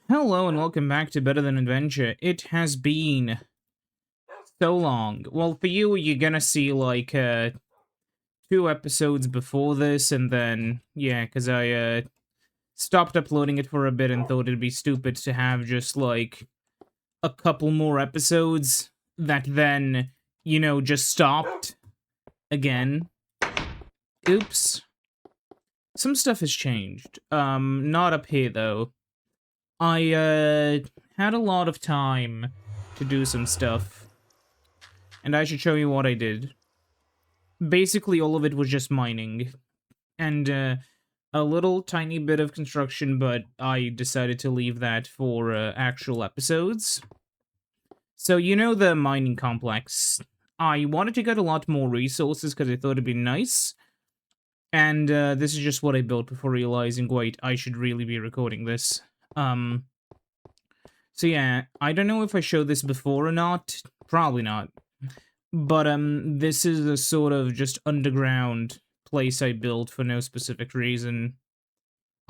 Hello and welcome back to Better Than Adventure. It has been so long. Well, for you, you're gonna see like two episodes before this, and then yeah, because I stopped uploading it for a bit and thought it'd be stupid to have just like a couple more episodes that then just stopped again. Oops. Some stuff has changed. Not up here though. I had a lot of time to do some stuff, and I should show you what I did. Basically, all of it was just mining, and a little tiny bit of construction, but I decided to leave that for actual episodes. So, you know the mining complex. I wanted to get a lot more resources because I thought it'd be nice, and this is just what I built before realizing, wait, I should really be recording this. So yeah, I don't know if I showed this before or not. Probably not. But this is a sort of just underground place I built for no specific reason.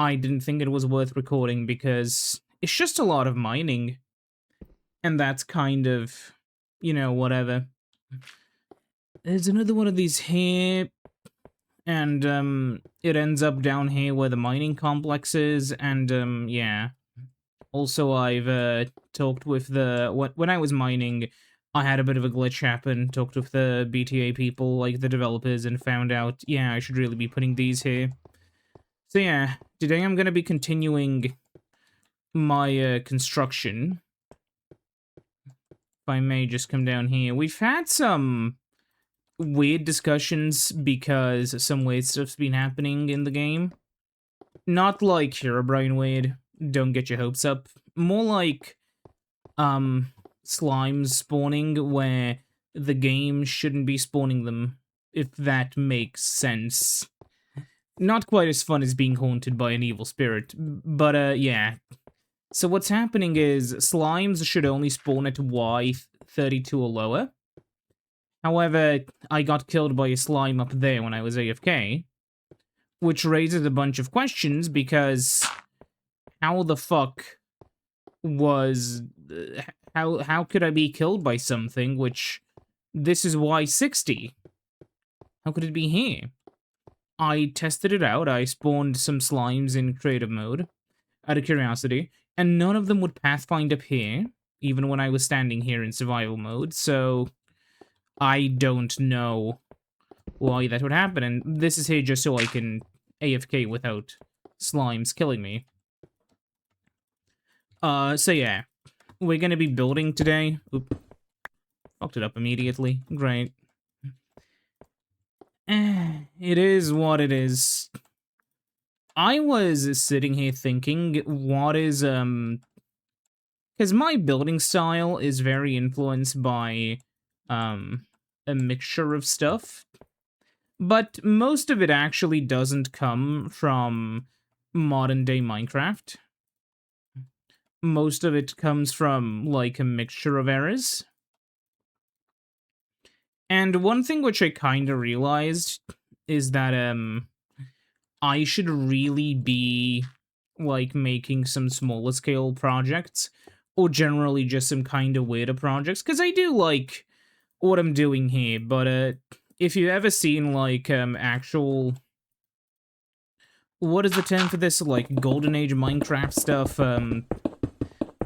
I didn't think it was worth recording because it's just a lot of mining. And that's kind of, whatever. There's another one of these here, and it ends up down here where the mining complex is, and yeah. Also, I've talked with when I was mining, I had a bit of a glitch happen. Talked with the BTA people, like the developers, and found out, yeah, I should really be putting these here. So yeah, today I'm gonna be continuing my construction. If I may just come down here, we've had some weird discussions because some weird stuff's been happening in the game. Not like Herobrine weird. Don't get your hopes up. More like slimes spawning where the game shouldn't be spawning them, if that makes sense. Not quite as fun as being haunted by an evil spirit, but yeah. So what's happening is slimes should only spawn at Y32 or lower. However, I got killed by a slime up there when I was AFK, which raises a bunch of questions because how the fuck was how could I be killed by something which this is Y60? How could it be here? I tested it out. I spawned some slimes in creative mode out of curiosity, and none of them would pathfind up here, even when I was standing here in survival mode. So I don't know why that would happen, and this is here just so I can AFK without slimes killing me. So yeah, we're gonna be building today. Oop. Fucked it up immediately. Great. It is what it is. I was sitting here thinking, what is, because my building style is very influenced by, a mixture of stuff. But most of it actually doesn't come from modern-day Minecraft. Most of it comes from, like, a mixture of eras. And one thing which I kind of realized is that, I should really be, like, making some smaller scale projects, or generally just some kind of weirder projects, because I do like what I'm doing here, but, if you've ever seen, like, actual... What is the term for this? Like, Golden Age Minecraft stuff,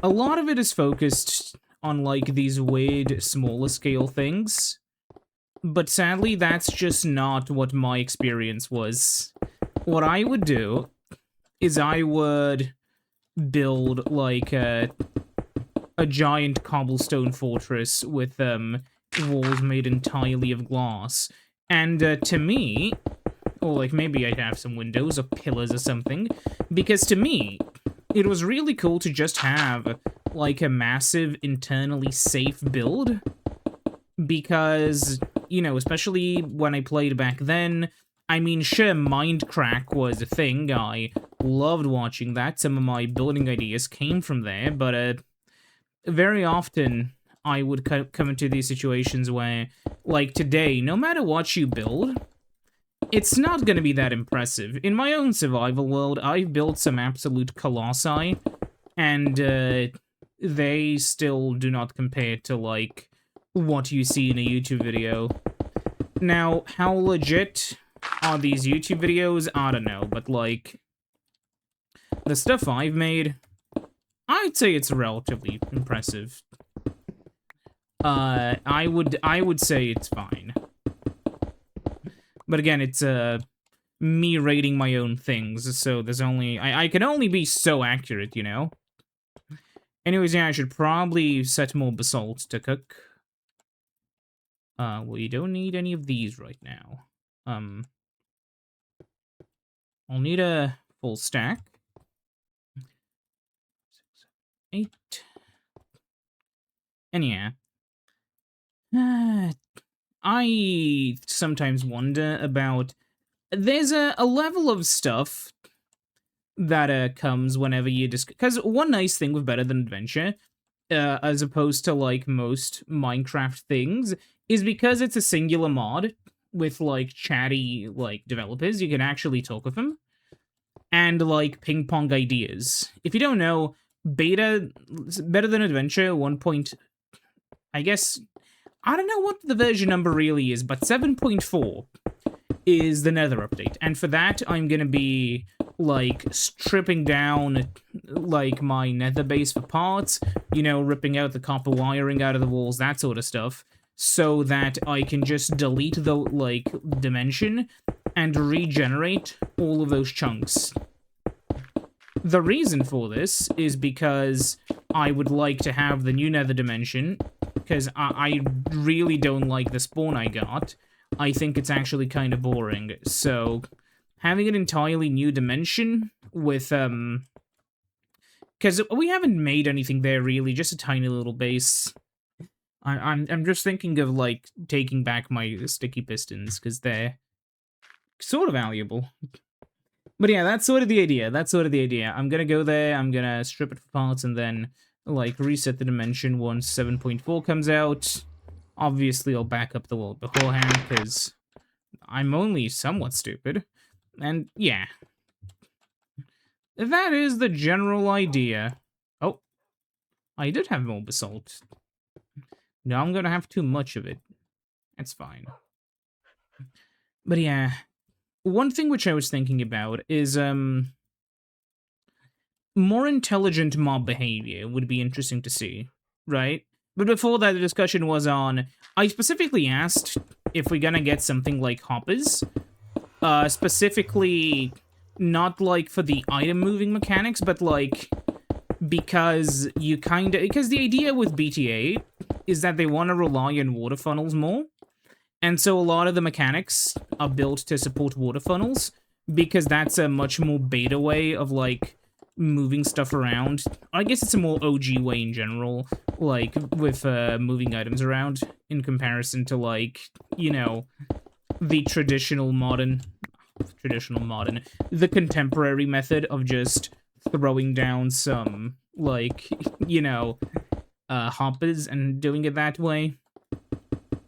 a lot of it is focused on, like, these weird, smaller scale things. But sadly, that's just not what my experience was. What I would do is I would build, like, a giant cobblestone fortress with, walls made entirely of glass. And, to me... Or, like, maybe I'd have some windows or pillars or something. Because to me, it was really cool to just have, like, a massive, internally safe build. Because, especially when I played back then, I mean, sure, Mindcrack was a thing. I loved watching that. Some of my building ideas came from there, but, very often I would come into these situations where, like today, no matter what you build, it's not going to be that impressive. In my own survival world, I've built some absolute colossi, and they still do not compare to, like, what you see in a YouTube video. Now, how legit are these YouTube videos? I don't know, but, like, the stuff I've made, I'd say it's relatively impressive. I would say it's fine. But again, it's, me rating my own things, so there's only... I can only be so accurate, you know? Anyways, yeah, I should probably set more basalt to cook. Well, you don't need any of these right now. I'll need a full stack. 8. And yeah. I sometimes wonder about... There's a level of stuff that comes whenever you because one nice thing with Better Than Adventure, as opposed to, like, most Minecraft things, is because it's a singular mod with, like, chatty, like, developers, you can actually talk with them, and, like, ping-pong ideas. If you don't know, Better Than Adventure 1. I guess... I don't know what the version number really is, but 7.4 is the Nether update. And for that, I'm gonna be, like, stripping down, like, my Nether base for parts, you know, ripping out the copper wiring out of the walls, that sort of stuff, so that I can just delete the, like, dimension and regenerate all of those chunks. The reason for this is because I would like to have the new Nether dimension, because I really don't like the spawn I got. I think it's actually kind of boring, so having an entirely new dimension with, because we haven't made anything there really, just a tiny little base. I'm just thinking of, like, taking back my sticky pistons, because they're sort of valuable. But yeah, that's sort of the idea. I'm gonna go there, I'm gonna strip it for parts, and then, like, reset the dimension once 7.4 comes out. Obviously, I'll back up the world beforehand, because I'm only somewhat stupid. And, yeah. That is the general idea. Oh. I did have more basalt. Now I'm gonna have too much of it. That's fine. But yeah. One thing which I was thinking about is, more intelligent mob behavior would be interesting to see, right? But before that, the discussion was on... I specifically asked if we're gonna get something like hoppers. Specifically, not, like, for the item-moving mechanics, but, like, because you kinda... Because the idea with BTA is that they want to rely on water funnels more. And so a lot of the mechanics are built to support water funnels, because that's a much more beta way of, like, moving stuff around. I guess it's a more OG way in general, like, with moving items around, in comparison to, like, you know, the the contemporary method of just throwing down some, like, you know, hoppers and doing it that way.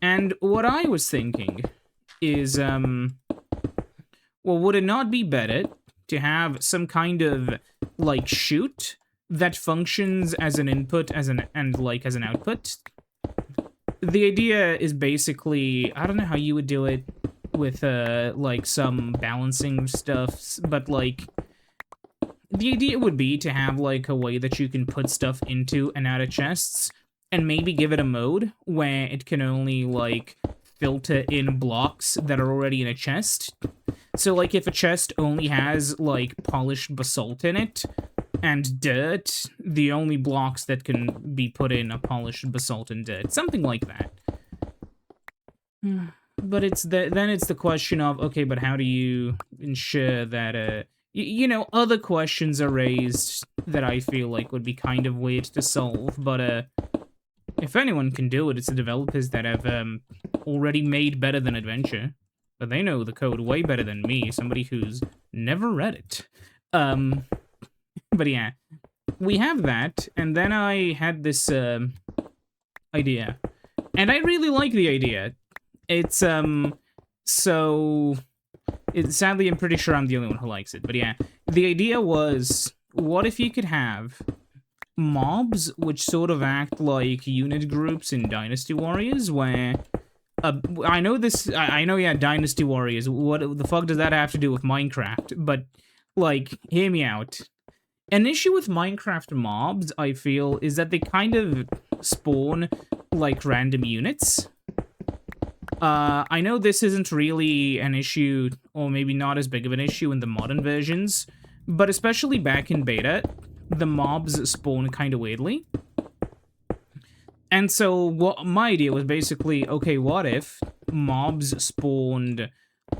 And what I was thinking is, well, would it not be better to have some kind of, like, chute that functions as an input and as an output? The idea is basically, I don't know how you would do it with, like, some balancing stuff, but, like, the idea would be to have, like, a way that you can put stuff into and out of chests, and maybe give it a mode where it can only, like, filter in blocks that are already in a chest. So, like, if a chest only has, like, polished basalt in it and dirt, the only blocks that can be put in are polished basalt and dirt. Something like that. But then it's the question of, okay, but how do you ensure that, you know, other questions are raised that I feel like would be kind of weird to solve, but, if anyone can do it, it's the developers that have, already made Better Than Adventure. But they know the code way better than me, somebody who's never read it. But yeah. We have that, and then I had this, idea. And I really like the idea. It's, so... sadly, I'm pretty sure I'm the only one who likes it, but yeah. The idea was, what if you could have mobs which sort of act like unit groups in Dynasty Warriors, where I know this. I know, yeah, Dynasty Warriors. What the fuck does that have to do with Minecraft? But like, hear me out. An issue with Minecraft mobs, I feel, is that they kind of spawn like random units. I know this isn't really an issue, or maybe not as big of an issue in the modern versions, but especially back in beta, the mobs spawn kind of weirdly. And so what my idea was basically, okay, what if mobs spawned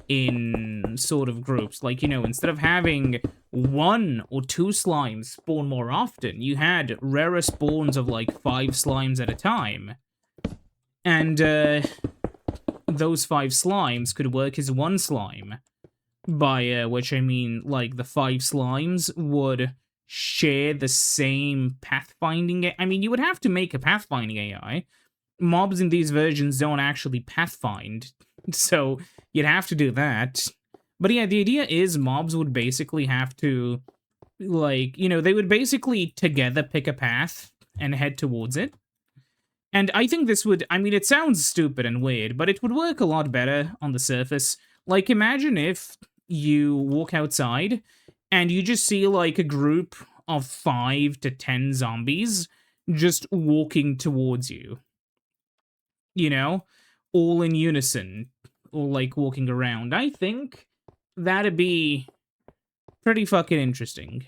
in sort of groups? Like, you know, instead of having 1 or 2 slimes spawn more often, you had rarer spawns of like 5 slimes at a time. And those 5 slimes could work as 1 slime. By which I mean, like, the 5 slimes would share the same pathfinding. I mean, you would have to make a pathfinding AI. Mobs in these versions don't actually pathfind, so you'd have to do that. But yeah, the idea is mobs would basically have to, like, you know, they would basically together pick a path and head towards it. And I think this would, I mean, it sounds stupid and weird, but it would work a lot better on the surface. Like, imagine if you walk outside and you just see like a group of 5 to 10 zombies just walking towards you. You know? All in unison. Or like walking around. I think that'd be pretty fucking interesting.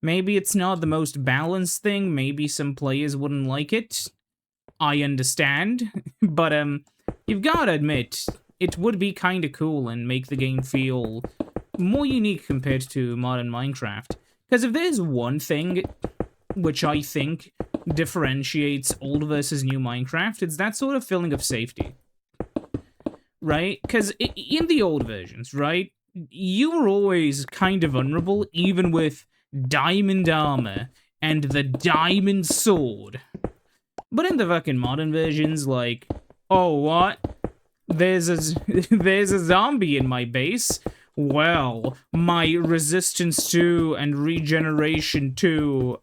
Maybe it's not the most balanced thing. Maybe some players wouldn't like it. I understand. But, you've gotta admit, it would be kinda cool and make the game feel more unique compared to modern Minecraft. Because if there's one thing which I think differentiates old versus new Minecraft, it's that sort of feeling of safety. Right? Because in the old versions, right, you were always kind of vulnerable, even with diamond armor and the diamond sword. But in the fucking modern versions, like, oh, what? There's a zombie in my base? Well, my resistance to and regeneration to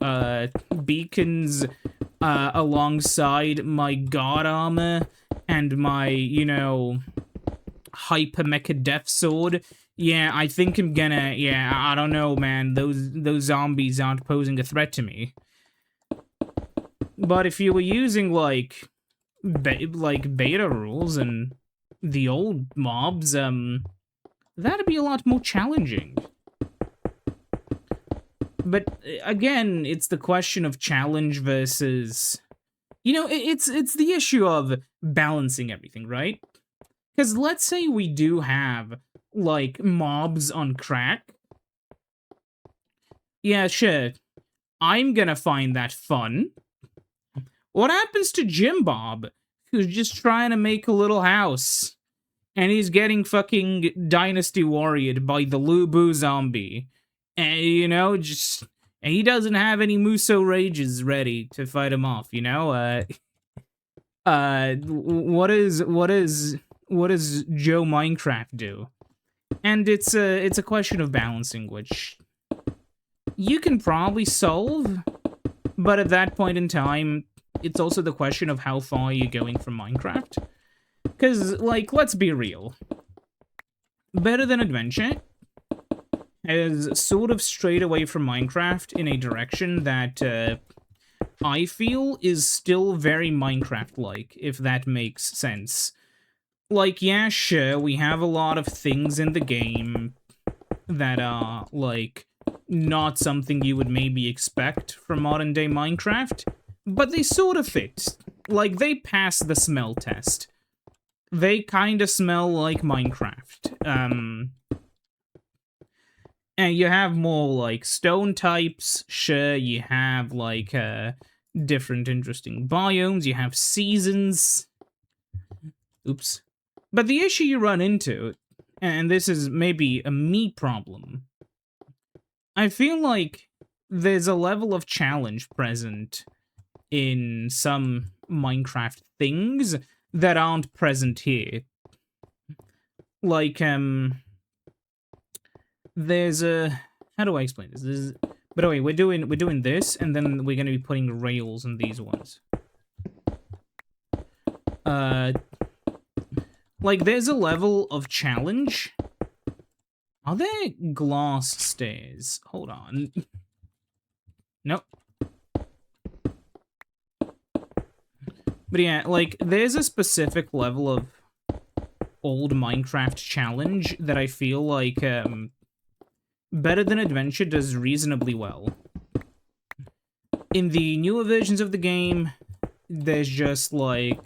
beacons alongside my god armor and my, you know, hyper mecha death sword. Yeah, I think I'm gonna, yeah, I don't know, man. Those zombies aren't posing a threat to me. But if you were using like beta rules and the old mobs, that'd be a lot more challenging. But again, it's the question of challenge versus, you know, it's the issue of balancing everything, right? Because let's say we do have like mobs on crack. Yeah, sure. I'm gonna find that fun. What happens to Jim Bob, who's just trying to make a little house? And he's getting fucking Dynasty Warriored by the Lubu zombie. And, you know, just... And he doesn't have any Muso Rages ready to fight him off, you know? What does Joe Minecraft do? And it's a question of balancing, which you can probably solve, but at that point in time, it's also the question of how far you're going from Minecraft. Because, like, let's be real. Better Than Adventure has sort of strayed away from Minecraft in a direction that I feel is still very Minecraft-like, if that makes sense. Like, yeah, sure, we have a lot of things in the game that are, like, not something you would maybe expect from modern-day Minecraft, but they sort of fit. Like, they pass the smell test. They kind of smell like Minecraft. And you have more, like, stone types. Sure, you have, like, different interesting biomes. You have seasons. Oops. But the issue you run into, and this is maybe a me problem, I feel like there's a level of challenge present in some Minecraft things that aren't present here. Like, there's a... How do I explain this? By the way, we're doing this, and then we're gonna be putting rails in these ones. Like, there's a level of challenge. Are there glass stairs? Hold on. Nope. But yeah, like, there's a specific level of old Minecraft challenge that I feel like, Better Than Adventure does reasonably well. In the newer versions of the game, there's just, like...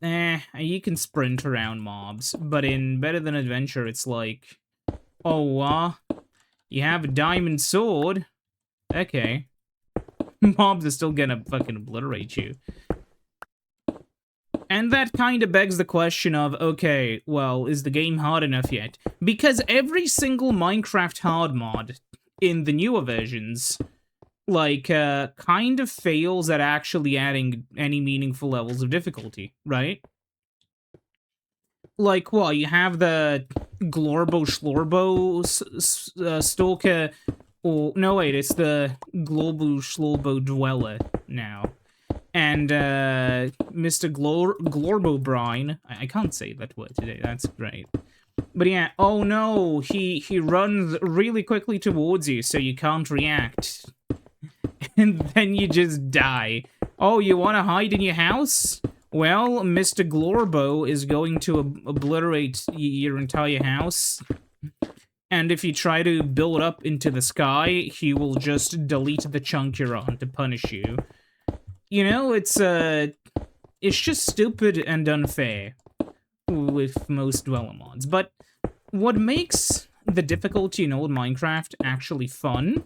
you can sprint around mobs, but in Better Than Adventure, it's like, oh, you have a diamond sword? Okay. Mobs are still gonna fucking obliterate you. And that kind of begs the question of, okay, well, is the game hard enough yet? Because every single Minecraft hard mod in the newer versions, like, kind of fails at actually adding any meaningful levels of difficulty, right? Like, well, you have the Glorbo Schlorbo Stalker, or, no wait, it's the Glorbo Schlorbo Dweller now. And, Mr. Glorbo Brine, I can't say that word today, that's great. But yeah, oh no, he runs really quickly towards you, so you can't react. And then you just die. Oh, you want to hide in your house? Well, Mr. Glorbo is going to obliterate your entire house. And if you try to build up into the sky, he will just delete the chunk you're on to punish you. You know, it's just stupid and unfair with most dweller mods. But what makes the difficulty in old Minecraft actually fun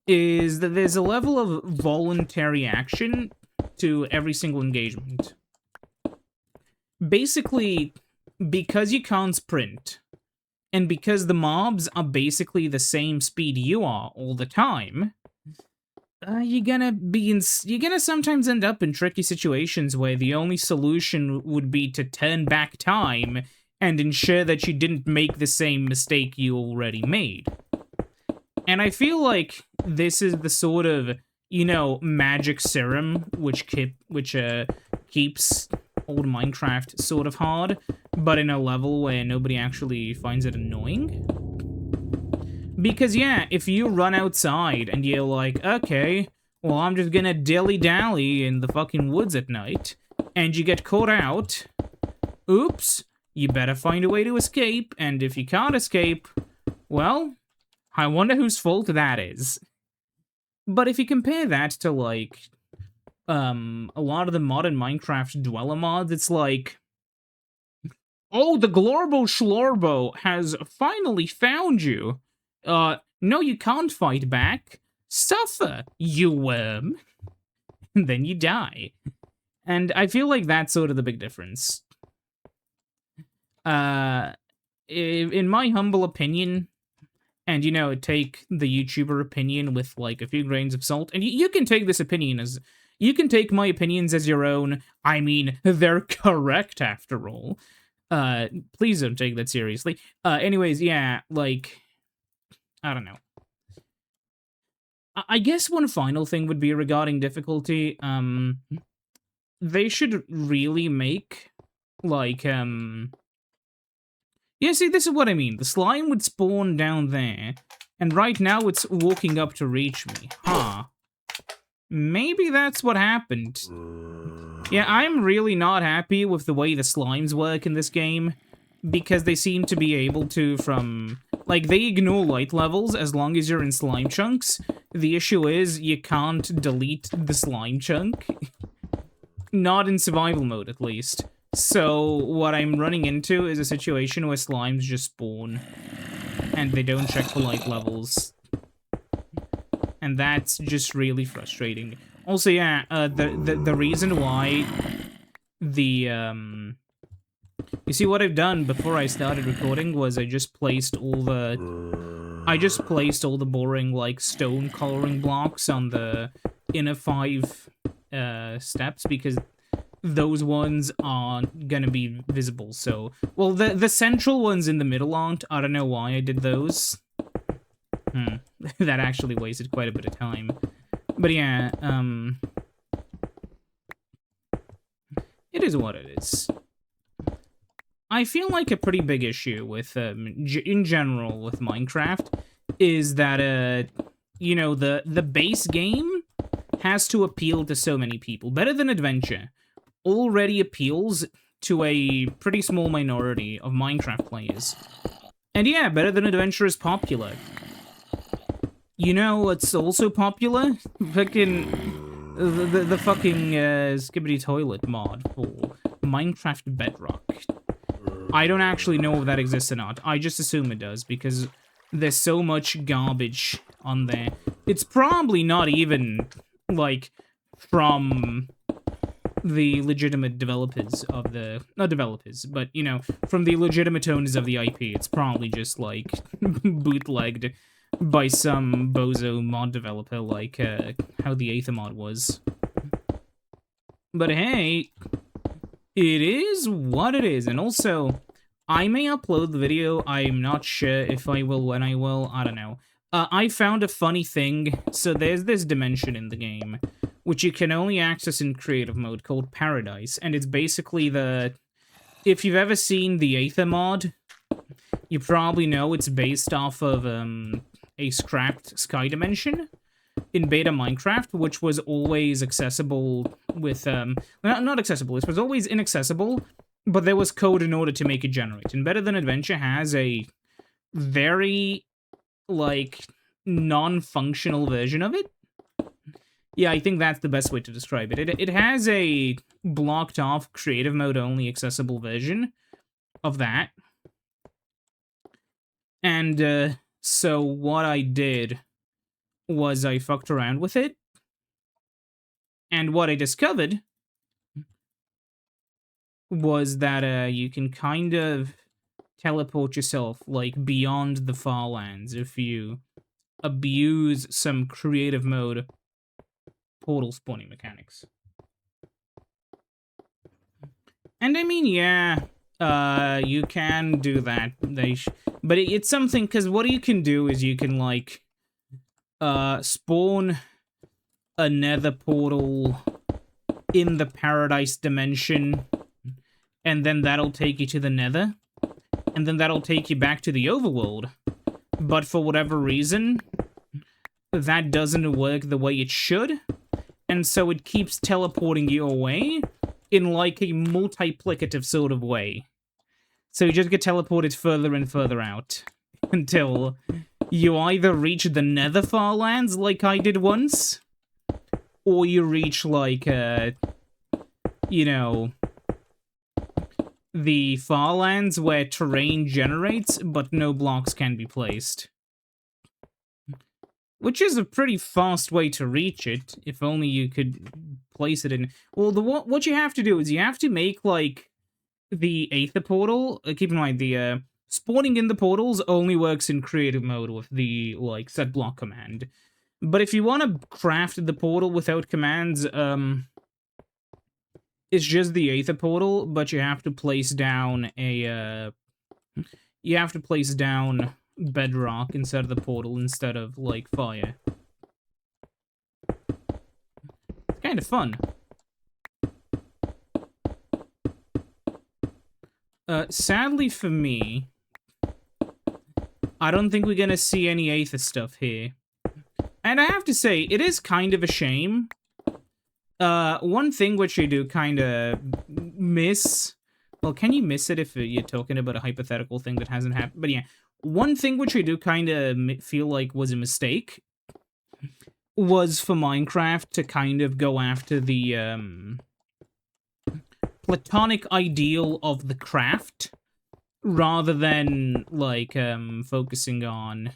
is that there's a level of voluntary action to every single engagement. Basically, because you can't sprint, and because the mobs are basically the same speed you are all the time, you're gonna sometimes end up in tricky situations where the only solution would be to turn back time and ensure that you didn't make the same mistake you already made. And I feel like this is the sort of, you know, magic serum which keeps old Minecraft sort of hard, but in a level where nobody actually finds it annoying. Because yeah, if you run outside and you're like, okay, well, I'm just gonna dilly-dally in the fucking woods at night, and you get caught out, oops, you better find a way to escape, and if you can't escape, well, I wonder whose fault that is. But if you compare that to, like, a lot of the modern Minecraft dweller mods, it's like, oh, the Glorbo Schlorbo has finally found you. No, you can't fight back. Suffer, you worm. And then you die. And I feel like that's sort of the big difference. In my humble opinion, and, you know, take the YouTuber opinion with, like, a few grains of salt, and you can take this opinion as... You can take my opinions as your own. I mean, they're correct, after all. Please don't take that seriously. Anyways, yeah, like... I don't know. I guess one final thing would be regarding difficulty. They should really make, like, Yeah, see, this is what I mean. The slime would spawn down there, and right now it's walking up to reach me. Huh. Maybe that's what happened. Yeah, I'm really not happy with the way the slimes work in this game, because they seem to be able to from... Like, they ignore light levels as long as you're in slime chunks. The issue is, you can't delete the slime chunk. Not in survival mode, at least. So, what I'm running into is a situation where slimes just spawn, and they don't check for light levels. And that's just really frustrating. Also, yeah, the reason why the, You see, what I've done before I started recording was I just placed all the boring, like, stone coloring blocks on the inner 5 steps, because those ones aren't gonna be visible, so... Well, the central ones in the middle aren't. I don't know why I did those. that actually wasted quite a bit of time. But yeah, it is what it is. I feel like a pretty big issue with, in general with Minecraft is that, you know, the base game has to appeal to so many people. Better Than Adventure already appeals to a pretty small minority of Minecraft players. And yeah, Better Than Adventure is popular. You know what's also popular? Fucking... The fucking, Skibidi Toilet mod for Minecraft Bedrock. I don't actually know if that exists or not. I just assume it does, because there's so much garbage on there. It's probably not even, like, from the legitimate developers of the... Not developers, but, you know, from the legitimate owners of the IP. It's probably just, like, bootlegged by some bozo mod developer, like, how the Aether mod was. But hey, it is what it is. And also, I may upload the video. I'm not sure if I will, when I will. I don't know. I found a funny thing. So there's this dimension in the game, which you can only access in creative mode, called Paradise. And it's basically the... If you've ever seen the Aether mod, you probably know it's based off of a scrapped Sky Dimension in beta Minecraft, which was always accessible with... not accessible, it was always inaccessible, but there was code in order to make it generate. And Better Than Adventure has a very, like, non-functional version of it. Yeah, I think that's the best way to describe it. It has a blocked-off, creative mode-only accessible version of that. And, so what I did was I fucked around with it. And what I discovered was that, you can kind of teleport yourself, like, beyond the Farlands if you abuse some creative mode portal spawning mechanics. And I mean, yeah, you can do that. But it's something, because what you can do is you can, like, spawn a nether portal in the Paradise dimension, and then that'll take you to the nether, and then that'll take you back to the overworld. But for whatever reason, that doesn't work the way it should, and so it keeps teleporting you away in, like, a multiplicative sort of way. So you just get teleported further and further out, until you either reach the Nether Farlands, like I did once, or you reach, like, you know, the Farlands where terrain generates, but no blocks can be placed. Which is a pretty fast way to reach it, if only you could place it in... Well, what you have to do is you have to make, like, the Aether portal... keep in mind, the, spawning in the portals only works in creative mode with the, like, set block command. But if you want to craft the portal without commands, it's just the Aether portal, but you have to place down a, you have to place down bedrock instead of the portal, instead of, like, fire. It's kind of fun. Sadly for me, I don't think we're gonna see any Aether stuff here. And I have to say, it is kind of a shame. One thing which you do kind of miss... Well, can you miss it if you're talking about a hypothetical thing that hasn't happened? But yeah, one thing which I do kind of feel like was a mistake was for Minecraft to kind of go after the, platonic ideal of the craft, rather than, like, focusing on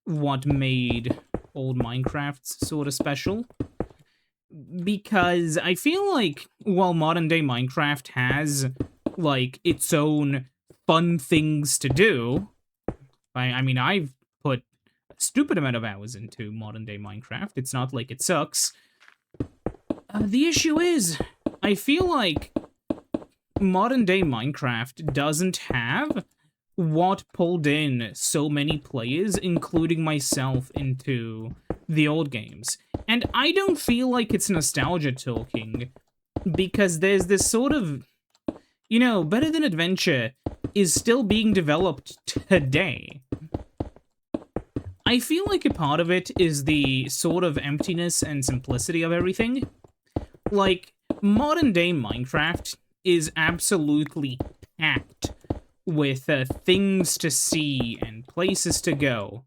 what made old Minecraft sort of special. Because I feel like, while modern-day Minecraft has, like, its own fun things to do... I mean, I've put a stupid amount of hours into modern-day Minecraft. It's not like it sucks. The issue is, I feel like modern-day Minecraft doesn't have what pulled in so many players, including myself, into the old games. And I don't feel like it's nostalgia talking, because there's this sort of, you know, Better Than Adventure is still being developed today. I feel like a part of it is the sort of emptiness and simplicity of everything. Like, modern day Minecraft is absolutely packed with things to see and places to go.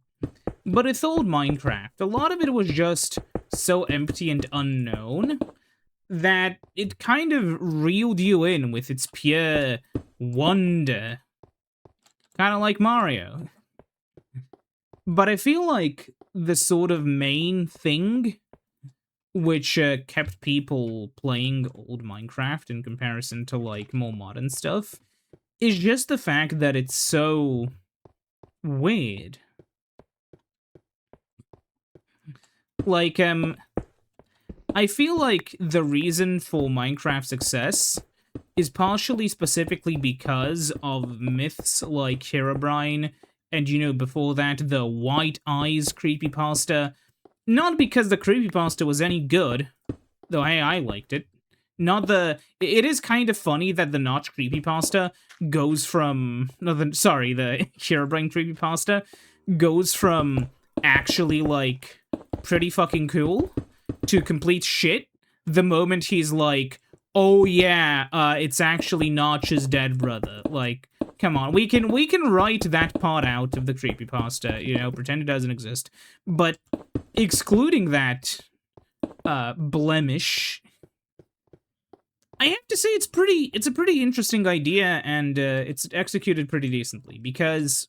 But with old Minecraft, a lot of it was just so empty and unknown that it kind of reeled you in with its pure wonder. Kind of like Mario. But I feel like the sort of main thing which kept people playing old Minecraft in comparison to, like, more modern stuff is just the fact that it's so weird. Like, I feel like the reason for Minecraft's success is partially specifically because of myths like Herobrine, and, you know, before that, the White Eyes creepypasta. Not because the creepypasta was any good, though hey, I liked it. It is kind of funny that the Notch creepypasta goes from... the Herobrine creepypasta goes from actually, like, pretty fucking cool to complete shit the moment he's like, oh yeah, it's actually Notch's dead brother. Like, come on, we can write that part out of the creepypasta, you know, pretend it doesn't exist. But excluding that blemish, I have to say it's a pretty interesting idea, and it's executed pretty decently, because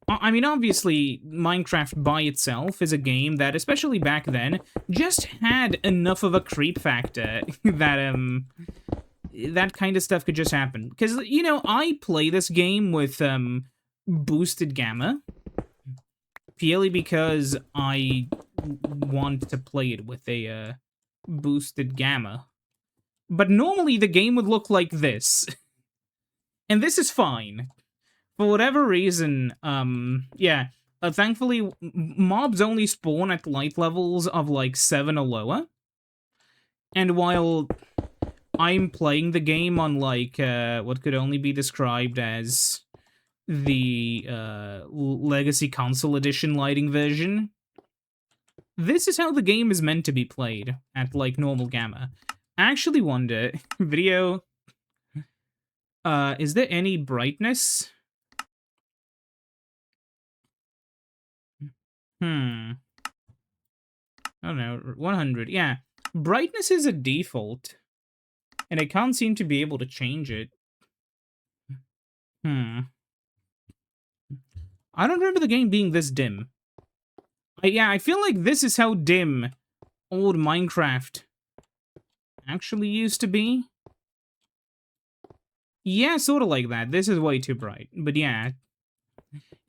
I mean, obviously, Minecraft by itself is a game that, especially back then, just had enough of a creep factor that that kind of stuff could just happen. Because, you know, I play this game with boosted gamma, purely because I want to play it with a boosted gamma. But normally the game would look like this. And this is fine. For whatever reason, yeah, thankfully, mobs only spawn at light levels of, like, 7 or lower. And while I'm playing the game on, like, what could only be described as the, Legacy Console Edition lighting version, this is how the game is meant to be played, at, like, normal gamma. I actually wonder, video, is there any brightness? I don't know, 100, yeah. Brightness is a default, and I can't seem to be able to change it. I don't remember the game being this dim. Yeah, I feel like this is how dim old Minecraft actually used to be. Yeah, sort of like that. This is way too bright, but yeah.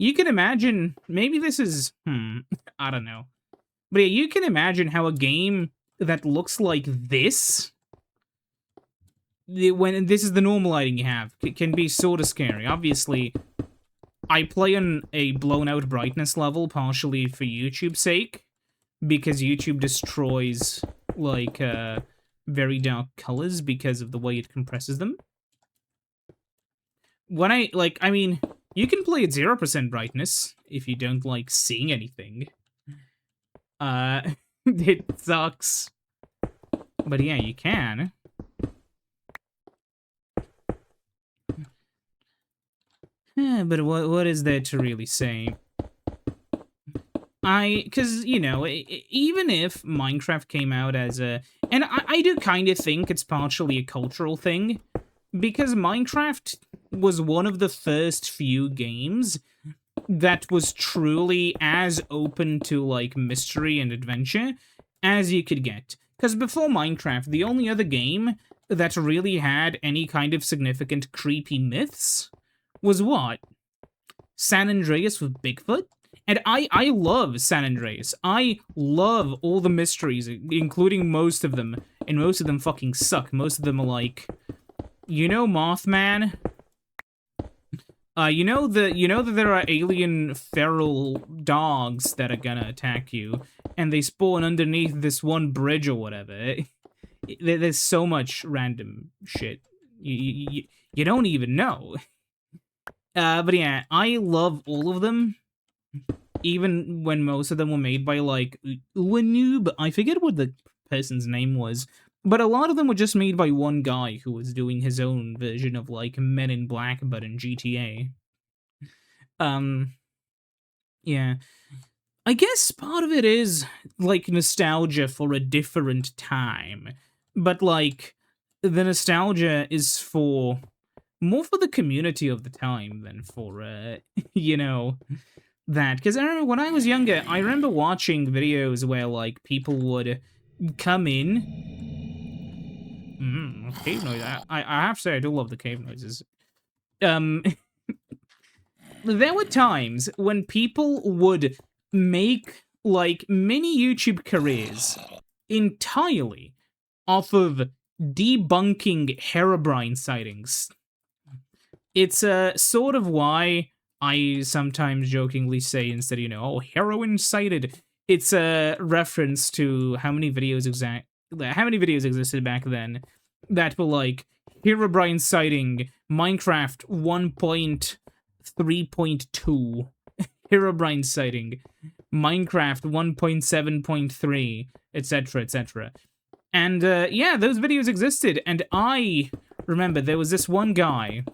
You can imagine, maybe this is, I don't know. But yeah, you can imagine how a game that looks like this, when this is the normal lighting you have, it can be sort of scary. Obviously, I play on a blown out brightness level, partially for YouTube's sake, because YouTube destroys, like, very dark colors because of the way it compresses them. When I mean, you can play at 0% brightness if you don't like seeing anything. It sucks. But yeah, you can. But what is there to really say? Because, you know, even if Minecraft came out as a... And I do kind of think it's partially a cultural thing, because Minecraft was one of the first few games that was truly as open to, like, mystery and adventure as you could get. Because before Minecraft, the only other game that really had any kind of significant creepy myths was what? San Andreas with Bigfoot? And I love San Andreas. I love all the mysteries, including most of them. And most of them fucking suck. Most of them are like, you know Mothman? You know that there are alien feral dogs that are gonna attack you, and they spawn underneath this one bridge or whatever. There's so much random shit. You don't even know. But yeah, I love all of them. Even when most of them were made by, like, Uanoob. I forget what the person's name was. But a lot of them were just made by one guy who was doing his own version of, like, Men in Black, but in GTA. Yeah. I guess part of it is, like, nostalgia for a different time. But, like, the nostalgia is more for the community of the time than for, you know, that. Because I remember when I was younger, I remember watching videos where, like, people would come in. Cave noise. I have to say, I do love the cave noises. There were times when people would make, like, mini YouTube careers entirely off of debunking Herobrine sightings. It's sort of why I sometimes jokingly say, instead of, oh, heroin sighted, it's a reference to how many videos existed back then that were like Herobrine sighting Minecraft 1.3.2, Herobrine sighting Minecraft 1.7.3, etc., etc. And yeah, those videos existed, and I remember there was this one guy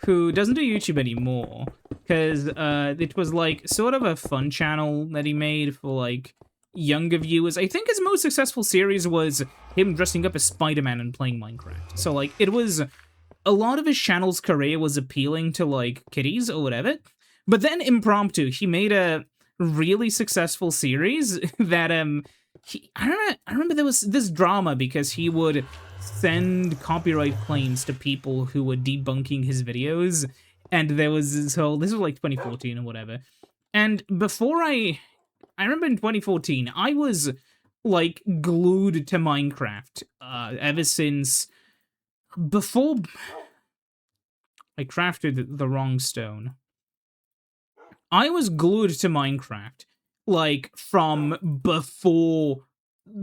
who doesn't do YouTube anymore, because it was, like, sort of a fun channel that he made for, like, younger viewers. I think his most successful series was him dressing up as Spider-Man and playing Minecraft. So, like, it was... a lot of his channel's career was appealing to, like, kiddies or whatever. But then, impromptu, he made a really successful series that, I remember there was this drama because he would send copyright claims to people who were debunking his videos, and there was this was like 2014 or whatever. And before I remember in 2014, I was, like, glued to Minecraft, ever since, before I crafted the wrong stone. I was glued to Minecraft, like, from before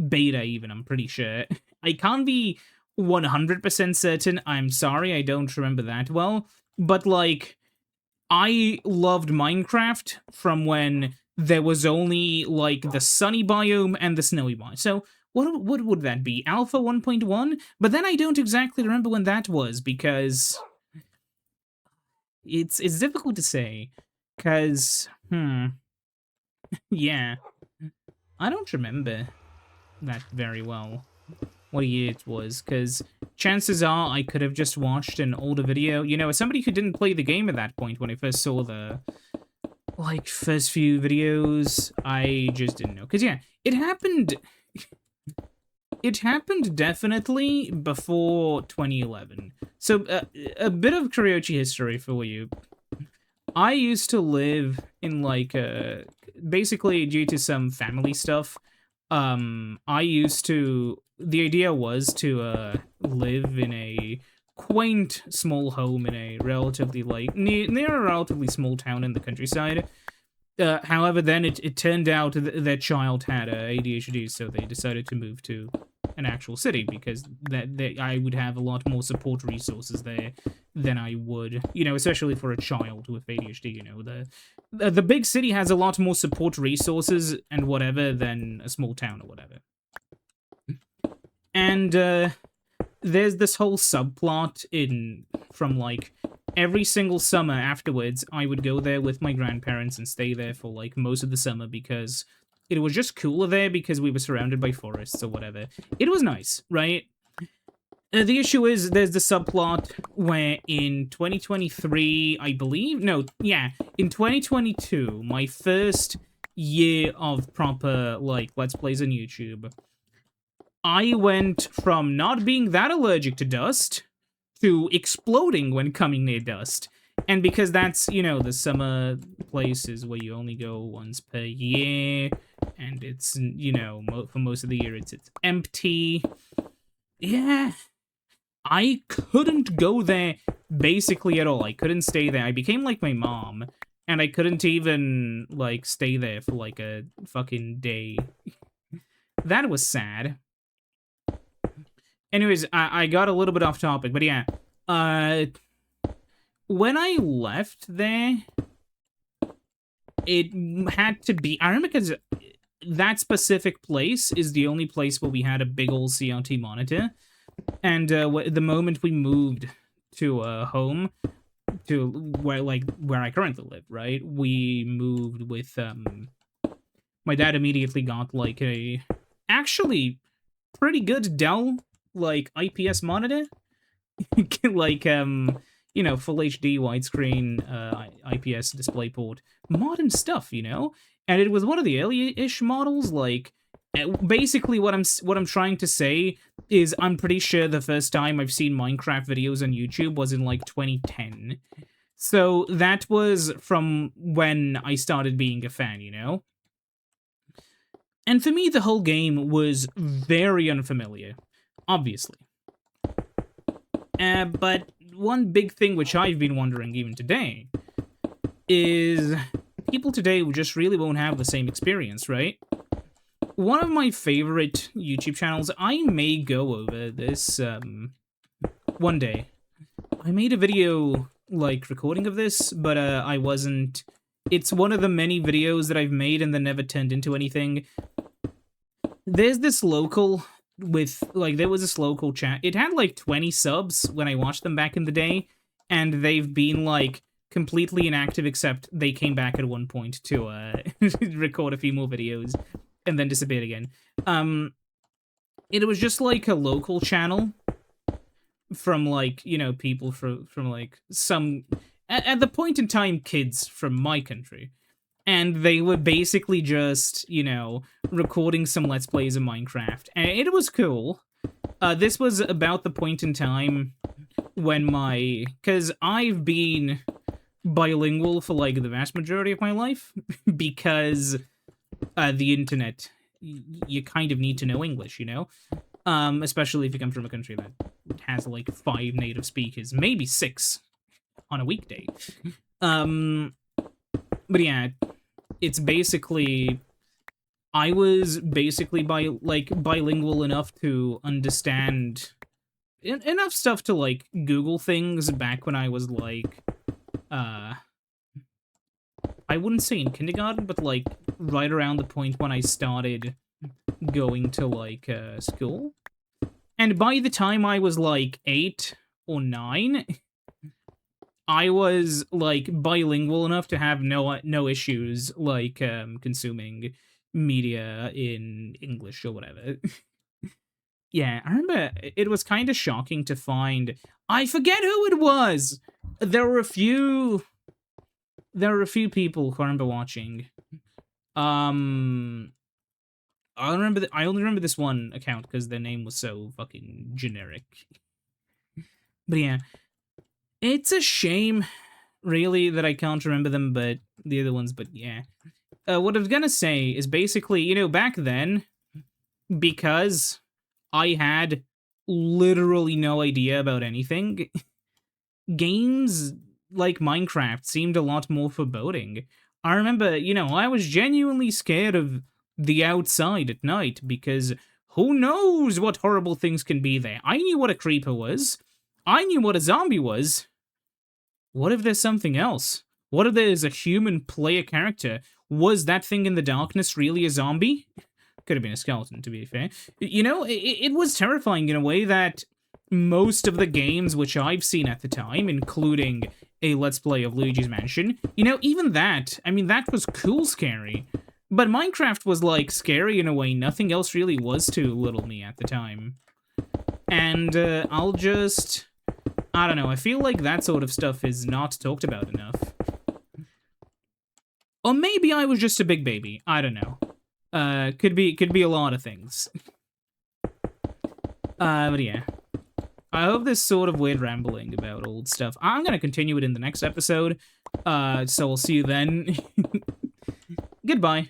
beta even, I'm pretty sure. I can't be 100% certain, I'm sorry, I don't remember that well, but, like, I loved Minecraft from when there was only, like, the sunny biome and the snowy biome. So, what would that be? Alpha 1.1? But then I don't exactly remember when that was, because... It's difficult to say, because, yeah. I don't remember that very well, what year it was, because chances are I could have just watched an older video. You know, as somebody who didn't play the game at that point when I first saw the, like, first few videos, I just didn't know. Because, yeah, it happened... It happened definitely before 2011. So, a bit of Karaoke history for you. I used to live in, like, basically due to some family stuff, I used to... The idea was to, live in a quaint small home in a relatively, like, near a relatively small town in the countryside. However, then it turned out that their child had ADHD, so they decided to move to an actual city, because I would have a lot more support resources there than I would, you know, especially for a child with ADHD, you know. The big city has a lot more support resources and whatever than a small town or whatever. And there's this whole subplot from, like, every single summer afterwards, I would go there with my grandparents and stay there for, like, most of the summer, because it was just cooler there because we were surrounded by forests or whatever. It was nice, right? The issue is, there's the subplot where in 2023, I believe... No, yeah, in 2022, my first year of proper, like, Let's Plays on YouTube, I went from not being that allergic to dust to exploding when coming near dust. And because that's, you know, the summer places where you only go once per year, and it's, you know, for most of the year it's empty. Yeah, I couldn't go there basically at all. I couldn't stay there. I became like my mom, and I couldn't even, like, stay there for, like, a fucking day. That was sad. Anyways, I got a little bit off topic, but yeah. When I left there, it had to be... I remember because that specific place is the only place where we had a big old CRT monitor. And the moment we moved to home, to where I currently live, right? We moved with... my dad immediately got, like, a... actually pretty good Dell, like, IPS monitor. Like, you know, full HD widescreen IPS DisplayPort. Modern stuff, you know? And it was one of the early-ish models, like... Basically, what I'm trying to say is I'm pretty sure the first time I've seen Minecraft videos on YouTube was in, like, 2010. So that was from when I started being a fan, you know? And for me, the whole game was very unfamiliar, obviously. But one big thing which I've been wondering even today is people today just really won't have the same experience, right? One of my favorite YouTube channels, I may go over this one day. I made a video, like, recording of this, but I wasn't... It's one of the many videos that I've made and then never turned into anything. There's this local with, like, there was this local chat. It had, like, 20 subs when I watched them back in the day, and they've been, like, completely inactive, except they came back at one point to record a few more videos, and then disappeared again. It was just, like, a local channel from, like, you know, people from like, some... At the point in time, kids from my country. And they were basically just, you know, recording some Let's Plays of Minecraft. And it was cool. This was about the point in time when my... Because I've been bilingual for, like, the vast majority of my life. Because the internet, you kind of need to know English, you know? Especially if you come from a country that has, like, 5 native speakers. Maybe 6 on a weekday. But yeah, it's basically... I was basically bilingual enough to understand enough stuff to, like, Google things back when I was, like, I wouldn't say in kindergarten, but, like, right around the point when I started going to, like, school. And by the time I was, like, 8 or 9... I was, like, bilingual enough to have no issues, like, consuming media in English or whatever. Yeah, I remember it was kind of shocking to find... I forget who it was! There were a few people who I remember watching. I only remember this one account because their name was so fucking generic. But yeah... It's a shame, really, that I can't remember them, but the other ones, but yeah. What I was gonna say is basically, you know, back then, because I had literally no idea about anything, games like Minecraft seemed a lot more foreboding. I remember, you know, I was genuinely scared of the outside at night, because who knows what horrible things can be there. I knew what a creeper was. I knew what a zombie was. What if there's something else? What if there's a human player character? Was that thing in the darkness really a zombie? Could have been a skeleton, to be fair. You know, it was terrifying in a way that most of the games which I've seen at the time, including a Let's Play of Luigi's Mansion, you know, even that, I mean, that was cool scary. But Minecraft was, like, scary in a way nothing else really was to little me at the time. And I'll just... I don't know, I feel like that sort of stuff is not talked about enough. Or maybe I was just a big baby, I don't know. Could be a lot of things. But yeah. I hope this sort of weird rambling about old stuff. I'm gonna continue it in the next episode, so I'll see you then. Goodbye.